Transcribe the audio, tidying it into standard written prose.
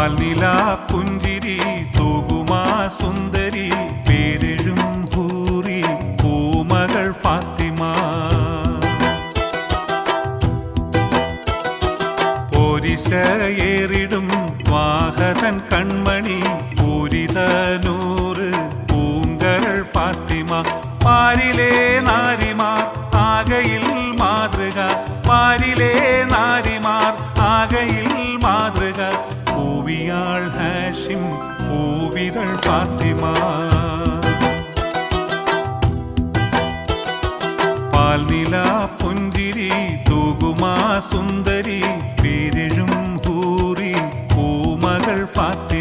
പാൽനില പുഞ്ചിരി തൂകുമാ സുന്ദരി പേരെഴും ഹൂറി പൂമകൾ ഫാത്തിമ പോരിശയേറിടും വാഹതൻ കൺമണി പൂരിതനൂറ് പൂങ്കരൾ ഫാത്തിമ പാരിലെ നാരിമാർ ആകയിൽ മാതൃക പാരിലെ നാരിമാർ ആകയിൽ മാതൃക പൂവിയാൾ ഹാഷിം പൂവിരൾ ഫാത്തിമ പാൽനില പുഞ്ചിരി തൂകുമാ സുന്ദരി പേരെഴും ഹൂറി പൂമകൾ ഫാത്തിമ